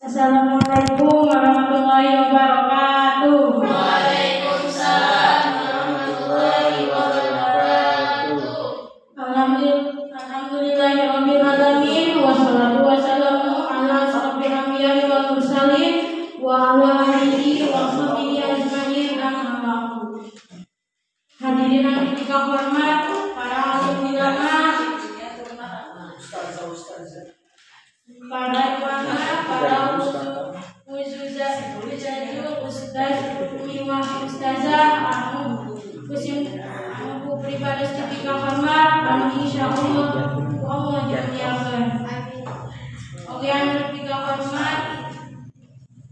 Assalamualaikum warahmatullahi wabarakatuh. Waalaikumsalam warahmatullahi wabarakatuh. Alhamdulillahirabbil alamin wassalatu wassalamu ala asyrofil anbiya'i wal mursalin wa ala alihi wa sahbihi ajmain amma ba'du. Hadirin yang hormat, para alim ulama, para ulama, para ustazah, ustazah, anu pribadi ketika hormat, anu insyaallah Allah jamiakan. Oke, anu ketika hormat,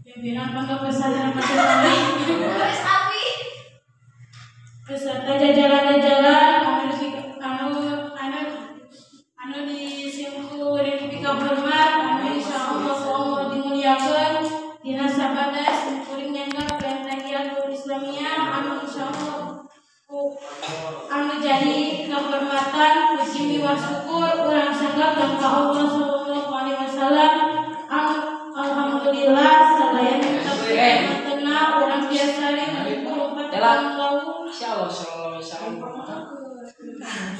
pimpinan pondok pesantren Madrasah beserta jajaran-jajaran anu disingku ketika hormat, anu insyaallah Allah dimuliakan dina sabadas kuring nyanggap Tahiyatul Islamiyah anu insyaallah anu jadi kehormatan puji miwah syukur urang sanggap ka Allah sallallahu alaihi wasallam. Alhamdulillah sadaya tenang urang biasa ring puluh tahun lalu Insyaallah sallallahu alaihi wasallam.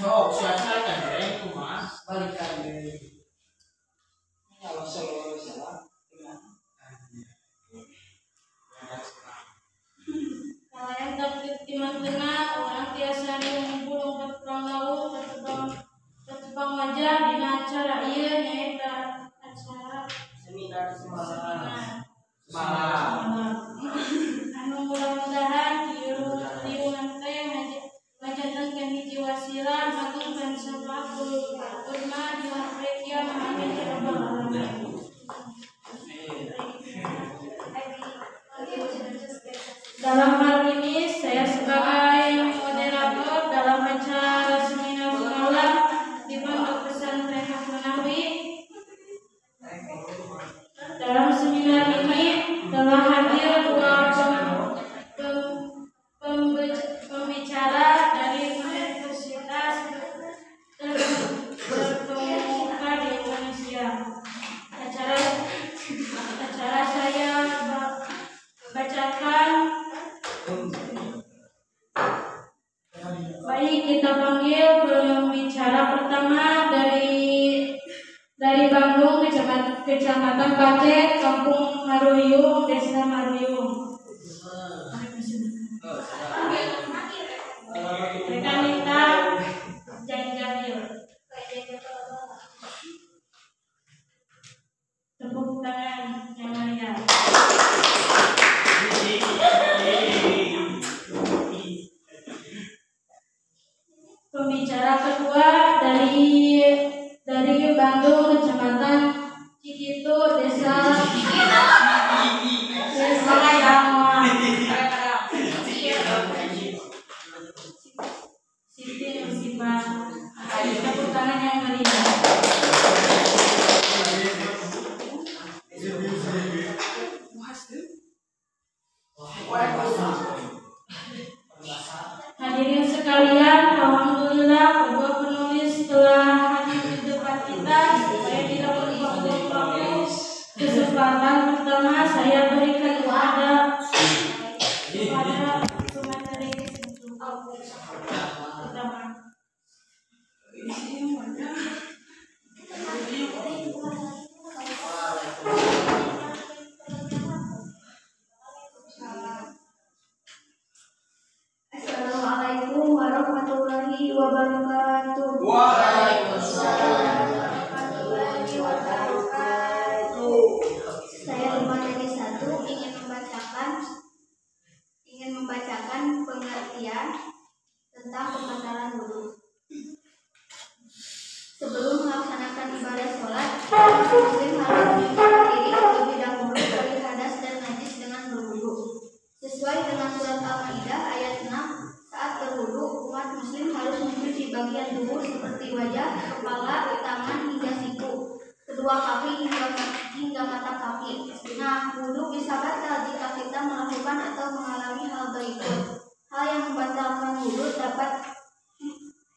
Sok siasakan itu Mas, balikan deui. Insyaallah sallallahu alaihi wasallam. kalian dapat timantena orang biasa ring puluh tahun lalu tetepang wajah dina acara ieu nyaeta acara Seminar semalam. Anu mudah-mudahan diulang teh ngajantenkeun hiji wasilah ngagungkeun syafaat kurma di hari kiamat amin ya rabbal alamin. Dalam hal ini saya sebagai moderator dalam acara seminar semalam di Pondok Pesantren Nahwi. Dalam seminar ini telah hadir dua pembicara dari universitas terkemuka di Indonesia. Acara saya bacakan. Baik, kita panggil pembicara pertama dari Bandung, Kecamatan Pacet, Kampung Maruyung, Desa Maruyung. Mereka minta Janjamil. Tepuk tangan yang meriah. Pembicara kedua dari Bandung, Kecamatan Cikitu, Desa Rangon. Siti Musibah. Tepuk tangan yang meriah. Hadirin sekalian, alhamdulillah kedua penulis telah hadir di depan kita. Saya tidak berbuang-buang kesempatan pertama saya berikan kepada pemateri pertama. Assalamualaikum warahmatullahi wabarakatuh. Waalaikumsalam warahmatullahi wabarakatuh. Saya Lumanani 1 ingin membacakan pengertian tentang pembatalan wudu. Sebelum melaksanakan ibadah sholat, muslim harus menyucikan diri terlebih dahulu dari hadas dan najis dengan berwudu. Sesuai dengan surat Al-Maidah ayat 6, saat berwudu, umat muslim harus mencuci bagian tubuh seperti wajah, kepala, tangan hingga siku, kedua kaki hingga mata kaki. Nah, wudu bisa batal jika kita melakukan atau mengalami hal berikut. Hal yang membatalkan wudu dapat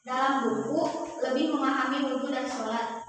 dalam buku lebih memahami wudu dan sholat.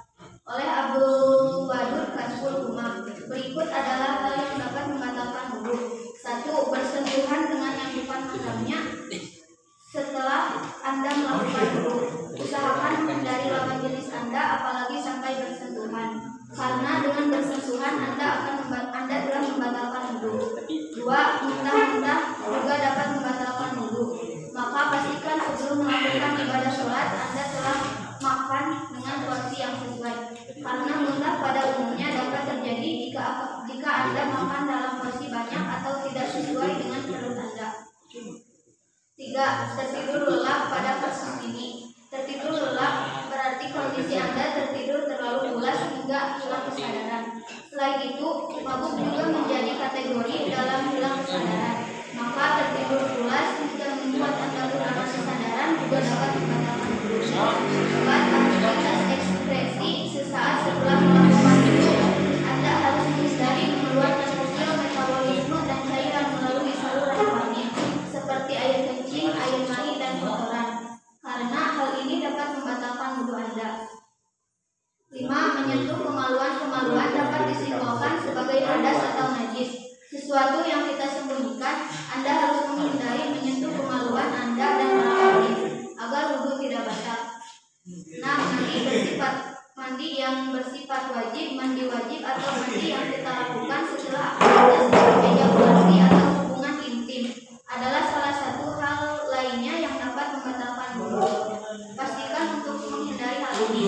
jika Anda makan dalam porsi banyak atau tidak sesuai dengan perut Anda. 3. Tertidur lelap pada kasus ini. Tertidur lelap berarti kondisi Anda tertidur terlalu pulas hingga hilang kesadaran. Selain itu, mabuk juga menjadi kategori dalam hilang kesadaran. Maka tertidur pulas hingga membuat Anda kehilangan kesadaran juga dapat membatalkan wudu. 4. Aktivitas ekspresi sesaat setelah melakukan wudu, Anda harus menghindari mengeluarkan hasil metabolisme dan cairan melalui saluran kelamin seperti air kencing, air mani, dan kotoran, karena hal ini dapat membatalkan wudu Anda. 5. Menyentuh kemaluan dapat disimpulkan sebagai hadas atau najis. Sesuatu yang kita sembunyikan, Anda harus menghindari menyentuh kemaluan Anda dan orang lain agar wudu tidak batal. 6. Mandi yang bersifat wajib, mandi wajib atau mandi yang kita lakukan setelah aktivitas ejakulasi atau hubungan intim adalah salah satu hal lainnya yang dapat membatalkan wudu. Pastikan untuk menghindari hal ini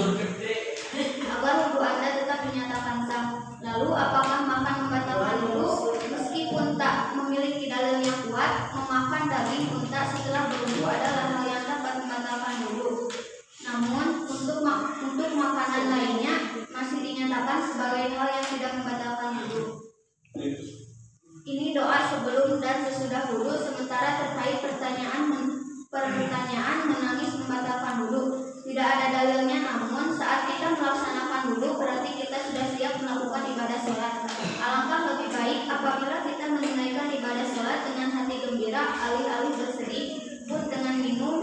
agar wudu Anda tetap dinyatakan sah. Lalu, apakah makan membatalkan wudu? Meskipun tak memiliki dalil yang kuat, memakan daging unta setelah berwudu adalah hal yang dapat membatalkan wudu. Namun, untuk makanan lainnya masih dinyatakan sebagai hal yang tidak membatalkan wudu. Ini doa sebelum dan sesudah wudu. Sementara terkait pertanyaan menangis membatalkan wudu, tidak ada dalilnya. Namun saat kita melaksanakan wudu berarti kita sudah siap melakukan ibadah sholat. Alangkah lebih baik apabila kita menunaikan ibadah sholat dengan hati gembira, alih-alih bersedih pun dengan minum.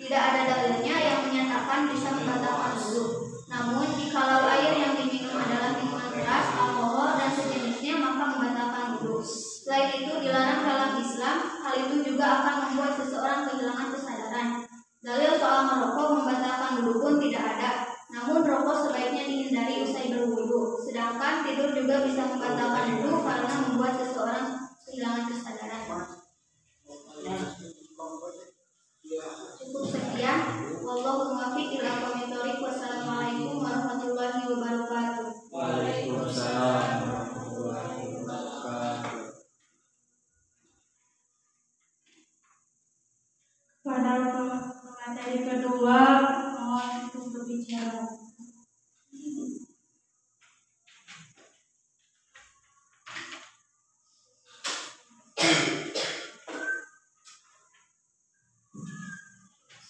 Tidak ada dalilnya yang menyatakan bisa membatalkan wudu. Namun jikalau air yang diminum adalah minuman keras, alkohol, dan sejenisnya, maka membatalkan wudu. Selain itu dilarang dalam Islam. Hal itu juga akan membuat seseorang kehilangan kesadaran. Dalil soal merokok membatalkan wudu pun tidak ada. Namun rokok sebaiknya dihindari usai berwudu. Sedangkan tidur juga bisa membatalkan wudu karena membuat seseorang kehilangan kesadaran. Cukup sekian. Wallahu muwaffiq ila aqwamit thoriq. Wassalamualaikum warahmatullahi wabarakatuh. Waalaikumsalam warahmatullahi wabarakatuh. Pada materi kedua, mohon untuk berbicara.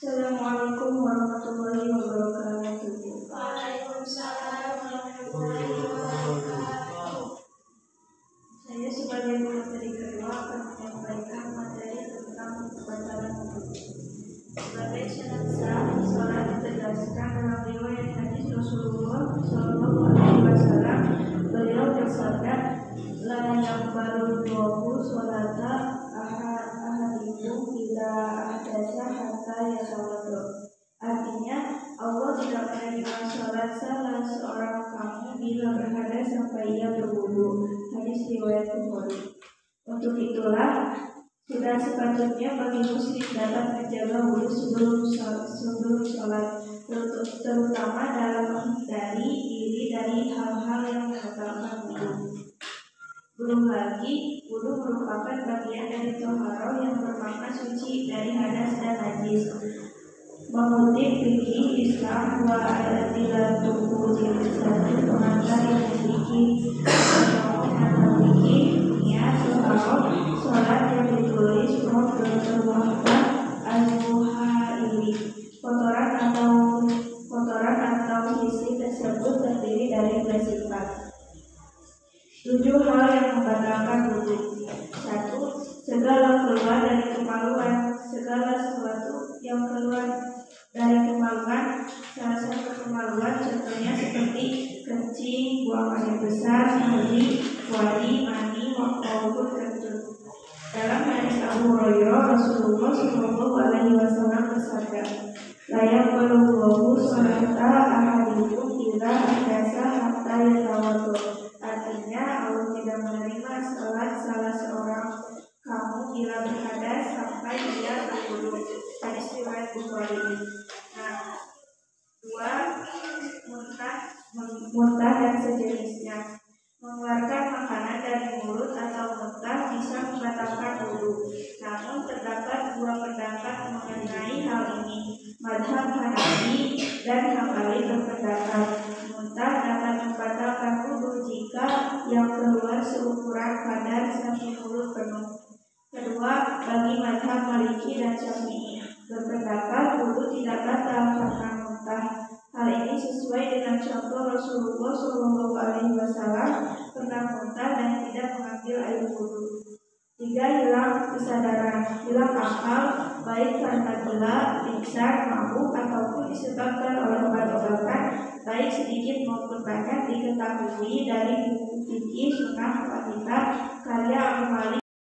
Assalamualaikum warahmatullahi wabarakatuh. Waalaikumsalam warahmatullahi wabarakatuh. Saya sebagai materi kedua akan menyampaikan materi tentang pembatalan wudu. Sebagai syarat sah, sholat ditegaskan dalam riwayat hadis Rasulullah Shallallahu Alaihi Wasallam. Beliau bersabda, la yaqbalu Allahu sholata ahadikum ila ahdasa hatta yatawaddo. Artinya, Allah tidak menerima sholat salah seorang kamu bila berhadas sampai ia berwudu. Hadis riwayat Bukhari. Untuk itulah sudah sepatutnya bagi muslim dapat menjaga wudu sebelum sholat, terutama dalam menghindari diri dari hal-hal yang membatalkan wudu. Belum lagi, wudu merupakan bagian dari toharo yang bermakna suci dari hadas dan najis. Mengutip fikih Islam wa al-adillatuhu satu pengantar yang memiliki sholat yang ditulis Dr. Muhammad Al-Muhairi. Kotoran atau isi tersebut terdiri dari bersifat 7 hal yang membatalkan wudu. 1. Segala keluar dari kemaluan. Segala sesuatu yang keluar dari kemaluan, salah satu kemaluan contohnya seperti kencing, buang air besar, wadi, mani, maupun kentut. Dalam hadis Abu Hurairah, Rasulullah Shallallahu Alaihi Wasallam bersabda, la yaqbalu sholata ahadikum idza ahdasa hatta yatawaddo. Artinya, Allah tidak menerima salat salah seorang kamu bila berhadas sampai ia berwudu. Hadis riwayat Bukhari. Nah, 2. muntah dan sejenisnya. Mengeluarkan makanan dari mulut atau muntah bisa membatalkan wudu. Namun terdapat dua pendapat mengenai hal ini. Mazhab Hanafi dan Hambali berpendapat muntah dapat membatalkan wudu jika yang keluar seukuran kadar 1 mulut penuh. Kedua, bagi mazhab Maliki dan Syafi'i berpendapat wudu tidak batal karena muntah. Hal ini sesuai dengan contoh Rasulullah SAW pernah muntah dan tidak mengambil air wudu. 3. Hilang kesadaran, hilang akal, baik karena gila, pingsan, mabuk ataupun disebabkan oleh obat-obatan, baik sedikit maupun banyak, diketahui dari buku fikih Sunnah Fatihah karya Abu Malik